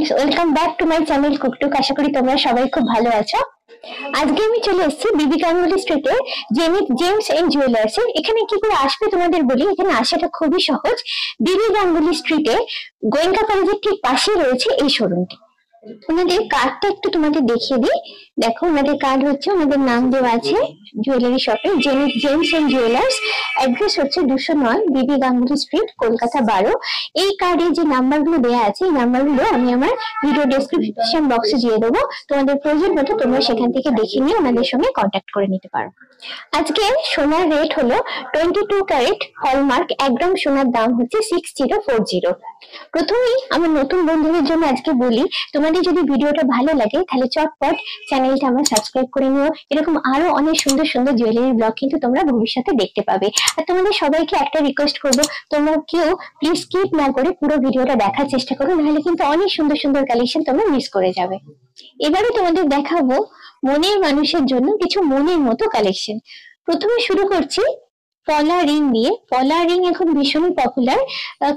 Friends, welcome back to my channel কুকটুক। আশা করি তোমরা সবাই খুব ভালো আছো। আজকে আমি চলে এসেছি বিবি গাঙ্গুলি স্ট্রিটে জেনিথ জেমস এন্ড জুয়েলার্স এর। এখানে কি করে আসবে তোমাদের বলি। এখানে আসাটা খুবই সহজ। বিবি গাঙ্গুলি স্ট্রিটে গোয়েঙ্কা কলেজের ঠিক পাশে রয়েছে এই শোরুমটি। ওনাদের কার্ডটা একটু তোমাদের দেখিয়ে দিই। দেখো ওনাদের কার্ড হচ্ছে, ওনাদের নাম দেওয়া আছে জুয়েলারি শপে Zenith Gems and Jewellers. Address হচ্ছে 209 বিবি গাঙ্গুলি স্ট্রিট, কলকাতা 12। এই কার্ডে যে নাম্বারগুলো দেওয়া আছে এই নাম্বারগুলো আমি আমার ভিডিও ডেসক্রিপশন বক্সে দিয়ে দেবো। তোমাদের প্রয়োজন মতো তোমরা সেখান থেকে দেখে নিয়ে ওনাদের সঙ্গে কন্ট্যাক্ট করে নিতে পারো। আজকে সোনার রেট হলো 22 ক্যারেট হলমার্ক 1 গ্রাম সোনার দাম হচ্ছে 6040। প্রথমেই আমার নতুন বন্ধুদের জন্য আজকে বলি, তোমাদের যদি ভিডিওটা ভালো লাগে তাহলে চটপট চ্যানেলটা আমার সাবস্ক্রাইব করে নিও। এরকম আরো অনেক সুন্দর সুন্দর জুয়েলারি ব্লগ কিন্তু তোমরা ভবিষ্যতে দেখতে পাবে। আর তোমাদের সবাইকে একটা রিকোয়েস্ট করবো, তোমরা কেউ প্লিজ স্কিপ না করে পুরো ভিডিওটা দেখার চেষ্টা করো, নাহলে কিন্তু অনেক সুন্দর সুন্দর কালেকশন তোমরা মিস করে যাবে। এবারে তোমাদের দেখাবো মনের মানুষের জন্য কিছু মনের মতো কালেকশন। প্রথমে শুরু করছি পলা রিং দিয়ে। পলা রিং এখন ভীষণই পপুলার,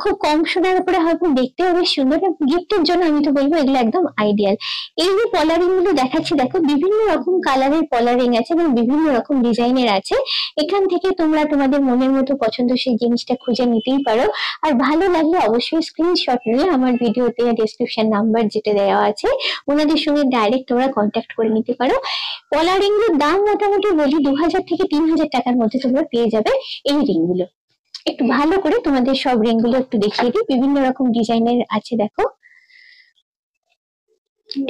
খুব কম সোনার উপরে হয়তো দেখতেও বেশ সুন্দর। গিফটের জন্য আমি তো বলবো এগুলো একদম আইডিয়াল। এই যে পলা রিং গুলো দেখাচ্ছি, দেখো বিভিন্ন রকম কালারের পলা রিং আছে এবং বিভিন্ন রকম ডিজাইনের আছে। এখান থেকে তোমরা তোমাদের মনের মতো পছন্দসই জিনিসটা খুঁজে নিতেই পারো। আর ভালো লাগলে অবশ্যই স্ক্রিনশট নিয়ে আমার ভিডিওতে ডেসক্রিপশন নাম্বার যেটা দেওয়া আছে ওনাদের সঙ্গে ডাইরেক্ট তোমরা কন্ট্যাক্ট করে নিতে পারো। পলা রিং গুলোর দাম মোটামুটি বলি 2000 থেকে 3000 টাকার মধ্যে তোমরা পেয়ে যাবে এই রিং গুলো। একটু ভালো করে তোমাদের সব রিং গুলো একটু দেখিয়ে দিই। বিভিন্ন রকম ডিজাইনের আছে দেখো,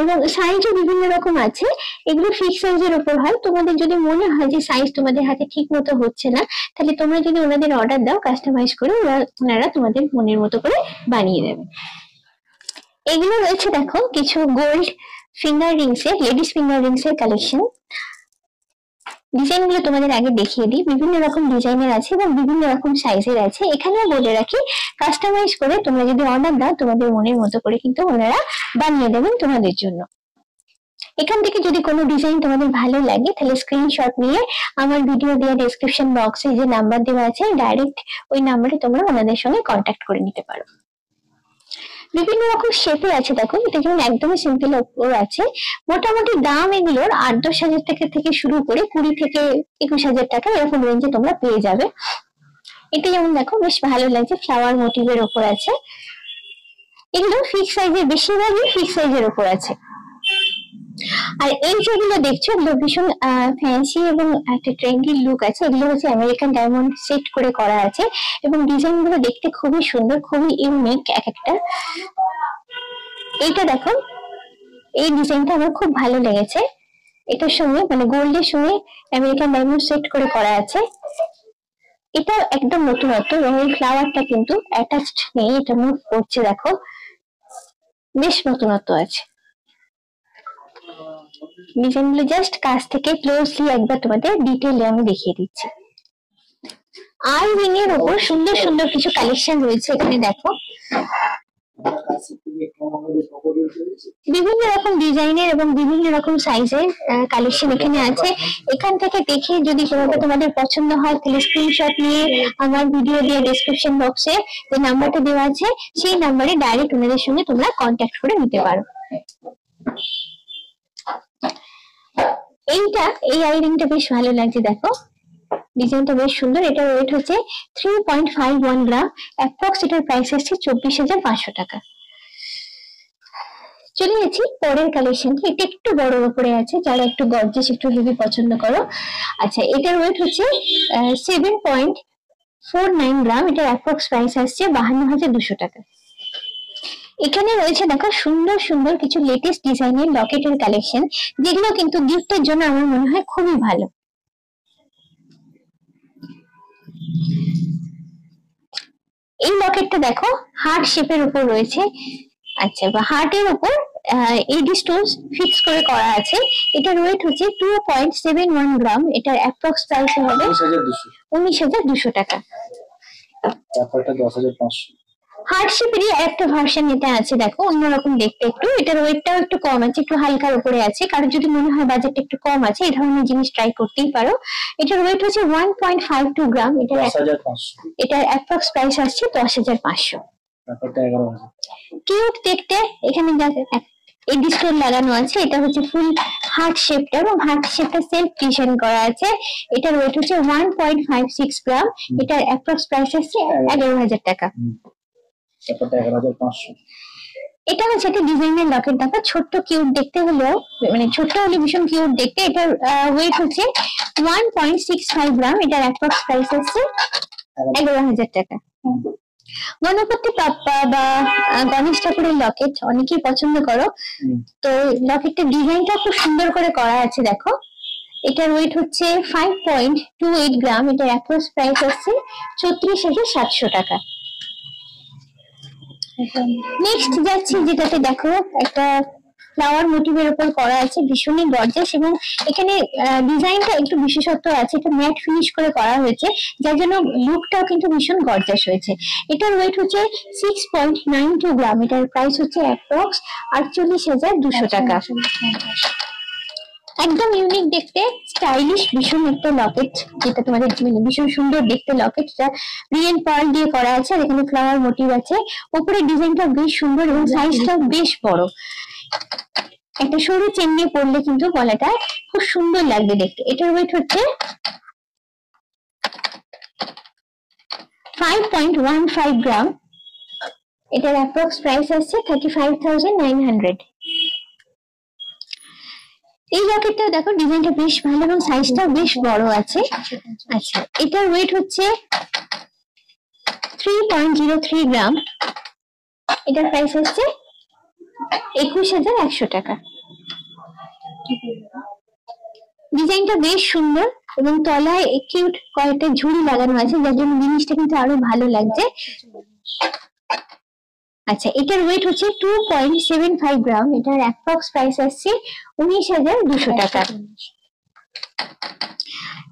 এবং সাইজও বিভিন্ন রকম আছে। এগুলো ফিক্স সাইজের উপর হয়। তোমাদের যদি মনে হয় যে সাইজ তোমাদের হাতে ঠিক মতো হচ্ছে না, তাহলে তোমরা যদি ওনাদের অর্ডার দাও কাস্টমাইজ করে, ওনারা তোমাদের মনের মতো করে বানিয়ে দেবে। এগুলো রয়েছে দেখো কিছু গোল্ড ফিঙ্গার রিংস এর, লেডিস ফিঙ্গার রিংস এর কালেকশন। ডিজাইন গুলো তোমাদের আগে দেখিয়ে দিই। বিভিন্ন রকম ডিজাইনের আছে এবং বিভিন্ন রকম সাইজের আছে। এখানেও বলে রাখি, কাস্টমাইজ করে তোমরা যদি অর্ডার দাও তোমাদের মনের মতো করে কিন্তু ওনারা বানিয়ে দেবেন তোমাদের জন্য। এখান থেকে যদি কোনো ডিজাইন তোমাদের ভালো লাগে তাহলে স্ক্রিনশট নিয়ে আমার ভিডিও দেওয়া ডেসক্রিপশন বক্সে যে নাম্বার দেওয়া আছে ডাইরেক্ট ওই নাম্বারে তোমরা ওনাদের সঙ্গে কন্ট্যাক্ট করে নিতে পারো। বিভিন্ন রকম শেপে আছে দেখো, এটা যেমন একদমই সিম্পল ওপর আছে। মোটামুটি দাম এগুলোর 8-10 হাজার টাকা থেকে শুরু করে 20 থেকে 21 হাজার টাকা এরকম রেঞ্জে তোমরা পেয়ে যাবে। এটা যেমন দেখো বেশ ভালো লাগছে, ফ্লাওয়ার মোটিভের ওপর আছে। এগুলো ফিক্স সাইজের, বেশিরভাগই ফিক্স সাইজের ওপর আছে। আর এই যেগুলো দেখছো এগুলো ভীষণ ফ্যান্সি এবং একটা ট্রেন্ডি লুক আছে। এগুলো হচ্ছে আমেরিকান ডায়মন্ড সেট করে করা আছে এবং ডিজাইন গুলো দেখতে খুবই সুন্দর, খুবই ইউনিক এক একটা। এইটা দেখো, এই ডিজাইনটা আমার খুব ভালো লেগেছে। এটার সঙ্গে মানে গোল্ডের সঙ্গে আমেরিকান ডায়মন্ড সেট করে করা আছে। এটা একদম নতুনত্ব এবং এই ফ্লাওয়ারটা কিন্তু অ্যাটাচড নেই, এটা মুভ করছে দেখো, বেশ নতুনত্ব আছে। ডিজাইনগুলো জাস্ট কাছ থেকে ক্লোজলি একবার তোমাদের ডিটেইলে আমি দেখিয়ে দিচ্ছি। আর রিং এর উপর সুন্দর সুন্দর কিছু কালেকশন রয়েছে এখানে দেখো, বিভিন্ন রকম ডিজাইনের এবং বিভিন্ন রকম সাইজের কালেকশন এখানে আছে। এখান থেকে দেখে যদি কোনোটা তোমাদের পছন্দ হয় তাহলে স্ক্রিনশট নিয়ে আমার ভিডিও দিয়ে ডেসক্রিপশন বক্সে যে নাম্বারটা দেওয়া আছে সেই নাম্বারে ডাইরেক্ট ওনাদের সঙ্গে তোমরা কন্ট্যাক্ট করে নিতে পারো। এইটা এই আইরিংটা বেশ ভালো লাগছে দেখো, ডিজাইনটা বেশ সুন্দর। এটা ওয়েট হচ্ছে 3.51 গ্রাম, অ্যাপ্রক্স এটার প্রাইস আসছে 24,500 টাকা। চলে যাচ্ছি পরের কালেকশন। এটা একটু বড় উপরে আছে, যারা একটু গর্জিয়াস একটু হেভি পছন্দ করো। আচ্ছা, এটার ওয়েট হচ্ছে 7.49 গ্রাম, এটার অ্যাপ্রক্স প্রাইস আসছে 52,200 টাকা। এখানে রয়েছে দেখো সুন্দর সুন্দর কিছু লেটেস্ট ডিজাইনের লকেটের কালেকশন, যেগুলো কিন্তু গিফটের জন্য আমার মনে হয় খুবই ভালো। এই লকেটটা দেখো হার্ট শেপের উপর রয়েছে। আচ্ছা, বা হার্টের উপর এডি স্টোনস ফিক্স করে করা আছে। এটার ওয়েট হচ্ছে 2.71 গ্রাম, এটার অ্যাপ্রক্স প্রাইস হবে 19,200 টাকা। তারপরটা 10,500। হার্ট শেপেরই একটা ভার্সন এটা আছে দেখো, অন্যরকম দেখতে একটু। এটার ওয়েটটাও একটু কম আছে, একটু হালকার উপরে আছে। কারণ যদি মনে হয় বাজেটটা একটু কম আছে, এই ধরনের জিনিস ট্রাই করতেই পারো। এটার ওয়েট হচ্ছে 1.52 গ্রাম, এটার অ্যাপ্রক্স প্রাইস আসছে 10,500। ব্যাপারটা 11,000। কিউট দেখতে। এখানে এডি স্টোন লাগানো আছে, এটা হচ্ছে ফুল হার্ট শেপটা এবং হার্ট শেপটা সেলফ ডিজাইন করা আছে। এটার ওয়েট হচ্ছে 1.56 গ্রাম। এটার অ্যাপ্রক্স প্রাইস আছে 11,000 টাকা। ব্যাপারটা 11,500। এটা হচ্ছে একটা ডিজাইনের লকেট। দেখো ছোট্ট কিউট দেখতে হলেও, মানে ছোট্ট হলে ভীষণ কিউট দেখতে। এটার ওয়েট হচ্ছে 1.65 গ্রাম। এটার অ্যাপ্রক্স প্রাইস আছে 11,000 টাকা। গণপতি বাপ্পা বা গণেশ ঠাকুরের লকেট অনেকেই পছন্দ করো, তো লকেটটার ডিজাইনটা খুব সুন্দর করে করা আছে। দেখো এটার ওয়েট হচ্ছে 5.28 গ্রাম। এটার অ্যাপ্রক্স প্রাইস আছে 34,700 টাকা। নেক্সট যাচ্ছি যেটাতে দেখো একটা ফ্লাওয়ার মোটিভের উপর করা আছে, ভীষণই গর্জিয়াস এবং এখানে ডিজাইনটা একটু বিশেষত্ব আছে। এটা ম্যাট ফিনিশ করে করা হয়েছে, যার জন্য লুকটাও কিন্তু ভীষণ গর্জিয়াস হয়েছে। এটার ওয়েট হচ্ছে 6.92 গ্রাম। এটার প্রাইস হচ্ছে অ্যাপ্রক্স 48,200 টাকা। একদম ইউনিক দেখতে, স্টাইলিশ ভীষণ একটা লকেট, যেটা তোমাদের ভীষণ সুন্দর দেখতে লকেট। এটা রিয়েল পার্ল দিয়ে করা আছে আর এখানে ফ্লাওয়ার মোটিভ আছে। উপরে ডিজাইনটা বেশ সুন্দর এবং সাইজটা বেশ বড়। একটা সরু চেন দিয়ে পরলে কিন্তু গলাটা খুব সুন্দর লাগবে দেখতে। এটার ওয়েট হচ্ছে 5.15 গ্রাম। এটার অ্যাপ্রক্স প্রাইস আছে 35,900। এই লকেটটা দেখো ডিজাইনটা বেশ ভালো এবং সাইজটা বেশ বড় আছে। আচ্ছা, এটার ওয়েট হচ্ছে 3.03 গ্রাম। এটার প্রাইস হচ্ছে 21,100 টাকা। ডিজাইনটা বেশ সুন্দর এবং তলায় কিউট কয়েকটা ঝুড়ি লাগানো আছে, যার জন্য জিনিসটা কিন্তু আরো ভালো লাগছে। আচ্ছা, এটার ওয়েট হচ্ছে 2.75 গ্রাম। এটার অ্যাপ্রক্স প্রাইস আসছে 19,200 টাকা।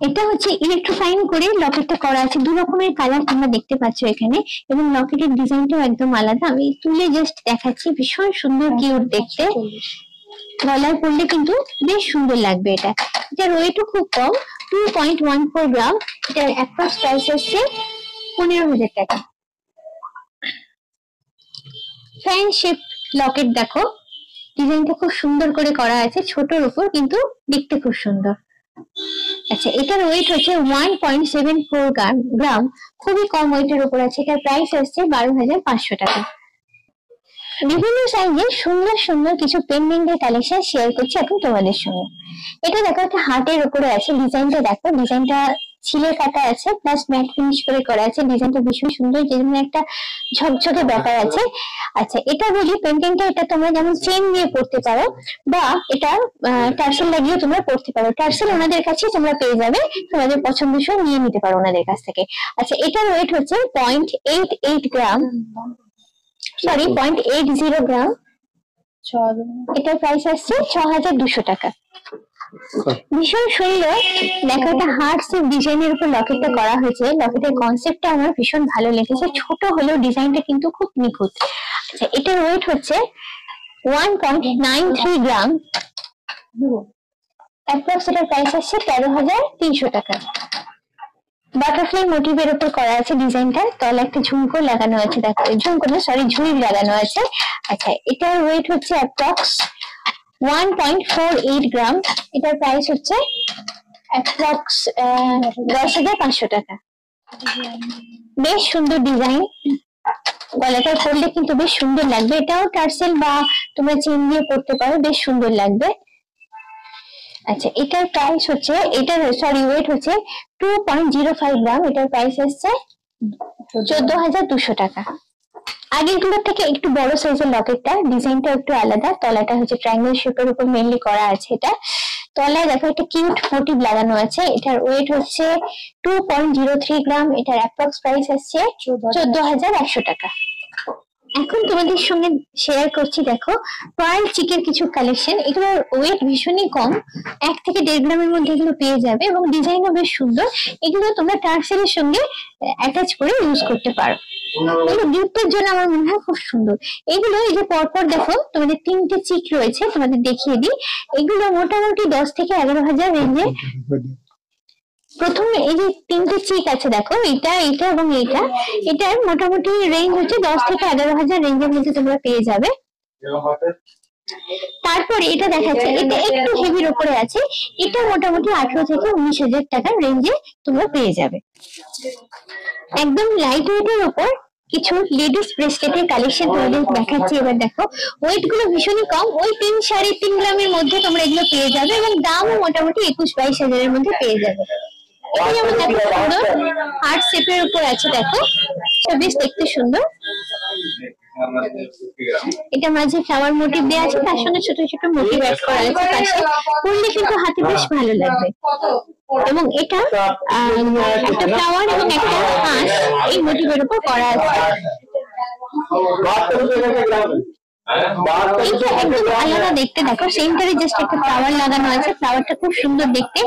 এটা হচ্ছে ইলেকট্রোফাইন করে লকেটটা করা আছে। দু রকমের কালার তোমরা দেখতে পাচ্ছ এখানে এবং লকেটের ডিজাইনটাও একদম আলাদা। আমি তুলে জাস্ট দেখাচ্ছি, ভীষণ সুন্দর কিউট দেখতে। গলায় পরলে কিন্তু বেশ সুন্দর লাগবে এটা। এটার ওয়েটও খুব কম, 2.14 গ্রাম। এটার অ্যাপ্রক্স প্রাইস হচ্ছে 15,000 টাকা। ফ্যান শেপ লকেট দেখো, ডিজাইনটা খুব সুন্দর করে করা আছে, ছোটর উপর কিন্তু দেখতে খুব সুন্দর। আচ্ছা, এটার ওয়েট হচ্ছে 1.74 গ্রাম। খুবই কম ওয়েটের উপর আছে। এটার প্রাইস আসছে 12,500 টাকা। বিভিন্ন সাইজের সুন্দর সুন্দর কিছু পেন্ডেন্টের কালেকশন শেয়ার করছি এখন তোমাদের সঙ্গে। এটা দেখো একটা হার্টের উপরে আছে। ডিজাইনটা দেখো, ডিজাইনটা ছিলে কাটা আছে প্লাস ম্যাট ফিনিশ করে করা আছে। ডিজাইনটা ভীষণ সুন্দর, যেমন একটা ঝকঝকে ব্যাপার আছে। আচ্ছা, এটা বলি পেন্ডেন্টটা এটা তোমরা যেমন চেন দিয়ে পড়তে পারো বা এটা টার্সেল লাগিয়েও তোমরা পড়তে পারো। টার্সেল ওনাদের কাছে তোমরা পেয়ে যাবে, তোমাদের পছন্দসই নিয়ে নিতে পারো ওনাদের কাছ থেকে। আচ্ছা, এটার ওয়েট হচ্ছে 0.88 গ্রাম, সরি 0.80 গ্রাম। এটার প্রাইস আসছে 6,200 টাকা। ভীষণ সুন্দর দেখো, একটা হার্ট শেপ ডিজাইনের উপর লকেটটা করা হয়েছে। লকেটের কনসেপ্টটা আমার ভীষণ ভালো লেগেছে, ছোট হলেও ডিজাইনটা কিন্তু খুব নিখুঁত। আচ্ছা, এটার ওয়েট হচ্ছে 1.93 গ্রাম। অ্যাপ্রক্স এটার প্রাইস আসছে 13,300 টাকা। বাটারফ্লাই মোটিভের উপর করা আছে ডিজাইনটা। তলে একটা ঝুমকো লাগানো আছে, দেখো ঝুমকো না সরি ঝুড়ি লাগানো আছে। আচ্ছা, এটার ওয়েট হচ্ছে অ্যাপ্রক্স 1.48 গ্রাম। এটার প্রাইস হচ্ছে অ্যাপ্রক্স 10,500 টাকা। বেশ সুন্দর ডিজাইন, গলাটা পরলে কিন্তু বেশ সুন্দর লাগবে। এটাও টার্সেল বা তোমরা চেন দিয়ে পরতে পারো, বেশ সুন্দর লাগবে। আচ্ছা, এটার প্রাইস হচ্ছে, এটার সরি ওয়েট হচ্ছে 2.05 গ্রাম। এটার প্রাইস হচ্ছে 14,200 টাকা। আগেরগুলোর থেকে একটু বড় সাইজের লকেটটা, ডিজাইনটা একটু আলাদা। তলাটা হচ্ছে ট্রায়াঙ্গেল শেপের উপর মেইনলি করা আছে। এটা তলায় দেখো একটা কিউট মোটিভ লাগানো আছে। এটার ওয়েট হচ্ছে 2.03 গ্রাম। এটার অ্যাপ্রক্স প্রাইস আসছে 14,100 টাকা। এখন তোমাদের সঙ্গে শেয়ার করছি দেখো পার্ল চিকের কিছু কালেকশন। এগুলোর ওয়েট ভীষণই কম, 1 থেকে 1.5 গ্রামের মধ্যে এগুলো পেয়ে যাবে এবং ডিজাইনও বেশ সুন্দর। এগুলো তোমরা টার্সেলের সঙ্গে অ্যাটাচ করে ইউজ করতে পারো। এগুলো গিফটের জন্য আমার মনে হয় খুব সুন্দর। এগুলো এই যে পরপর দেখো তোমাদের 3টে চিক রয়েছে, তোমাদের দেখিয়ে দিই। এগুলো মোটামুটি 10 থেকে 11,000 রেঞ্জে প্রথমে এই যে তিনটে চিক আছে দেখো, এটা এটা এবং এটা, এটার মোটামুটি রেঞ্জ হচ্ছে 10 থেকে 11,000 রেঞ্জের মধ্যে তোমরা পেয়ে যাবে। তারপরে এটা দেখাচ্ছে, এটা একটু হেভির উপরে আছে, এটা মোটামুটি 18 থেকে 19,000 টাকার রেঞ্জে তোমরা পেয়ে যাবে। একদম লাইট ওয়েটের উপর কিছু লেডিস ব্রেসলেটের কালেকশন তোমাদের দেখাচ্ছি। এবার দেখো ওয়েট গুলো ভীষণই কম, ওই 3-3.5 গ্রামের মধ্যে তোমরা এগুলো পেয়ে যাবে এবং দামও মোটামুটি 21-22 হাজারের মধ্যে পেয়ে যাবে। এটা যেমন দেখো সুন্দর হার্ট শেপের উপর আছে, দেখো বেশ দেখতে সুন্দর। এটা মাঝে ফ্লাওয়ার মোটিভ দেওয়া আছে, তার সঙ্গে ছোট ছোট মোটিভ অ্যাড করা আছে পাশে, পরলে কিন্তু হাতে বেশ ভালো লাগবে। এবং এটা একটা ফ্লাওয়ার এবং একটা হাঁস এই মোটিভের উপর করা আছে। এটা একদম আলাদা দেখতে, দেখো সেন্টারে জাস্ট একটা ফ্লাওয়ার লাগানো আছে, ফ্লাওয়ারটা খুব সুন্দর দেখতে।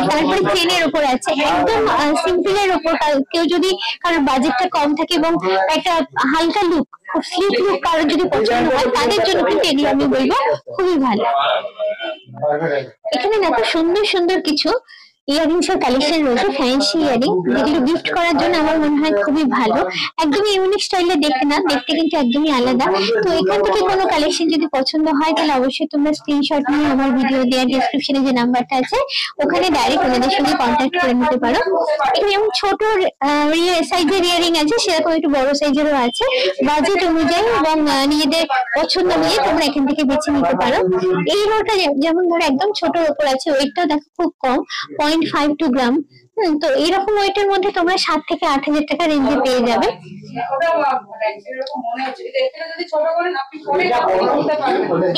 তারপরে চেনের উপর আছে, একদম সিম্পলের উপর। কেউ যদি কারোর বাজেটটা কম থাকে এবং একটা হালকা লুক, খুব স্লিক লুক কারোর যদি পছন্দ হয়, তাদের জন্য কিন্তু এগুলো আমি বলবো খুবই ভালো। এখানে দেখো সুন্দর সুন্দর কিছু ইয়ারিংস এর কালেকশন রয়েছে, ফ্যান্সি ইয়ারিং, যেগুলো গিফট করার জন্য আমার মনে হয় খুবই ভালো। একদমই ইউনিক স্টাইলে দেখতে না, দেখতে কিন্তু একদমই আলাদা। তো এখান থেকে কোনো কালেকশন যদি পছন্দ হয় তাহলে অবশ্যই তোমরা স্ক্রিনশট নিয়ে আমার ভিডিও দেওয়ার ডেসক্রিপশনে যে নাম্বারটা আছে ওখানে ডাইরেক্ট ওনাদের সঙ্গে কন্ট্যাক্ট করে নিতে পারো। এখানে যেমন ছোট সাইজের ইয়ারিং আছে, সেরকম একটু বড় সাইজেরও আছে। বাজেট অনুযায়ী এবং নিজেদের পছন্দ নিয়ে তোমরা এখান থেকে বেছে নিতে পারো। এই রোটা যেমন ধরো একদম ছোটর উপর আছে, ওয়েটটাও দেখো খুব কম, 0.52 গ্রাম। তো এইরকম ওয়েটের মধ্যে তোমরা 7 থেকে 8,000 টাকা রেঞ্জে পেয়ে যাবে।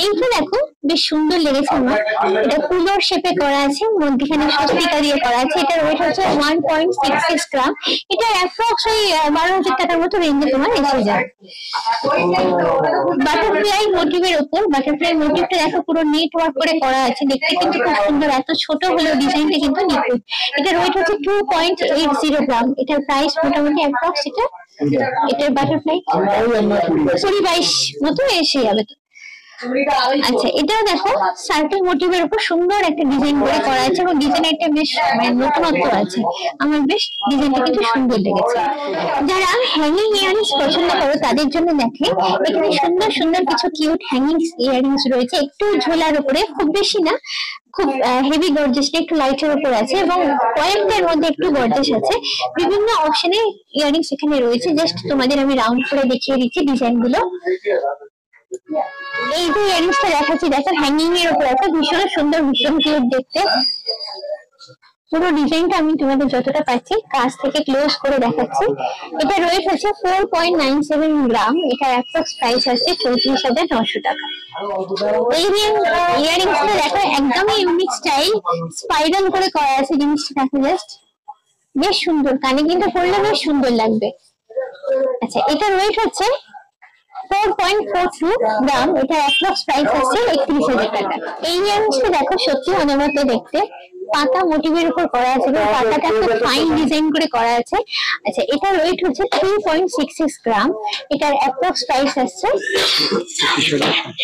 এইটা দেখো বেশ সুন্দর লেগেছে আমার, এটা কুলোর শেপে করা আছে, মধ্যখানে স্বস্তিকা দিয়ে করা আছে। এটার ওয়েট হচ্ছে 1.66 গ্রাম। এটা অ্যাপ্রক্স ওই 12,000 টাকার মতো রেঞ্জে তোমার এসে যাবে। বাটারফ্লাই মোটিভের উপর, বাটারফ্লাই মোটিভটা দেখো পুরো নেট ওয়ার্ক করে করা আছে, দেখতে কিন্তু খুব সুন্দর। এত ছোট হলেও ডিজাইনটা কিন্তু নিখুঁত। এটার ওয়েট হচ্ছে 2.80 গ্রাম। এটার প্রাইস মোটামুটি অ্যাপ্রক্স এটার বাটারফ্লাই 20-22 মতো এসে যাবে। আচ্ছা, এটাও দেখো সার্কেল মোটিভের উপর সুন্দর একটা ডিজাইন করে করা আছে এবং ডিজাইনটা বেশ নতুনত্ব আছে, আমার বেশ ডিজাইনটা কিন্তু সুন্দর লেগেছে। যারা হ্যাঙ্গিং ইয়ারিংস পছন্দ করো তাদের জন্য দেখে এখানে সুন্দর সুন্দর কিছু কিউট হ্যাঙ্গিং ইয়ারিংস রয়েছে, একটু ঝোলার উপরে, খুব বেশি না, খুব হেভি গর্জিয়াস, একটু লাইটের উপর আছে এবং কয়েকটার মধ্যে একটু গর্জিয়াস আছে। বিভিন্ন অপশনে ইয়ারিংস এখানে রয়েছে, জাস্ট তোমাদের আমি রাউন্ড করে দেখিয়ে দিচ্ছি ডিজাইন গুলো। এই যে ইয়ারিংসটা দেখাচ্ছি, দেখো হ্যাঙ্গিং এর উপর আছে, ভীষণ সুন্দর, ভীষণ কিউট দেখতে। পুরো ডিজাইনটা আমি তোমাদের যতটা পাচ্ছি কাছ থেকে ক্লোজ করে দেখাচ্ছি। এটা ওয়েট হচ্ছে 4.97 গ্রাম। এটা অ্যাপ্রক্স প্রাইস আছে 34,900 টাকা। এই ইয়ারিংসটা দেখো একদমই ইউনিক স্টাইল, স্পাইরাল করে করা আছে জিনিসটা, দেখো জাস্ট বেশ সুন্দর, কানে কিন্তু পরলে বেশ সুন্দর লাগবে। আচ্ছা, এটার ওয়েট হচ্ছে 4.42 গ্রাম। এটা অ্যাপ্রক্স প্রাইস আছে 31,000 টাকা। এই ইয়ারিংসটা দেখো সত্যি অনেক মতো দেখতে, পাতা মোটিভের উপর করা আছে, পাতাটা খুব ফাইন ডিজাইন করে করা আছে। আচ্ছা, এটার ওয়েট হচ্ছে 3.66 গ্রাম। এটার অ্যাপ্রক্স প্রাইস আসছে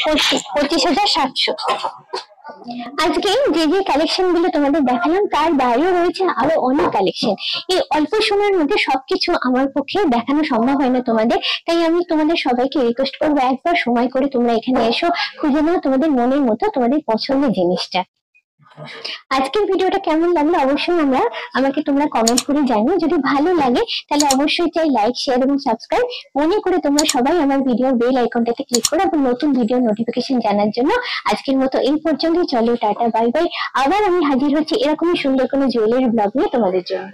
25,700। আজকে যে যে কালেকশন গুলো তোমাদের দেখালাম তার বাইরেও রয়েছে আরো অনেক কালেকশন। এই অল্প সময়ের মধ্যে সবকিছু আমার পক্ষে দেখানো সম্ভব হয় না তোমাদের, তাই আমি তোমাদের সবাইকে রিকোয়েস্ট করবো একবার সময় করে তোমরা এখানে এসো, খুঁজে নাও তোমাদের মনের মতো তোমাদের পছন্দের জিনিসটা। আজকের ভিডিওটা কেমন লাগলো অবশ্যই আমাকে তোমরা কমেন্ট করে জানিও। যদি ভালো লাগে তাহলে অবশ্যই চাই লাইক, শেয়ার এবং সাবস্ক্রাইব মনে করে তোমরা সবাই আমার ভিডিওর বেল আইকনটাতে ক্লিক করো এবং নতুন ভিডিও নোটিফিকেশন জানার জন্য। আজকের মতো এই পর্যন্তই, চলো টাটা বাই বাই। আবার আমি হাজির হচ্ছি এরকমই সুন্দর কোনো জুয়েলারি ব্লগ নিয়ে তোমাদের জন্য।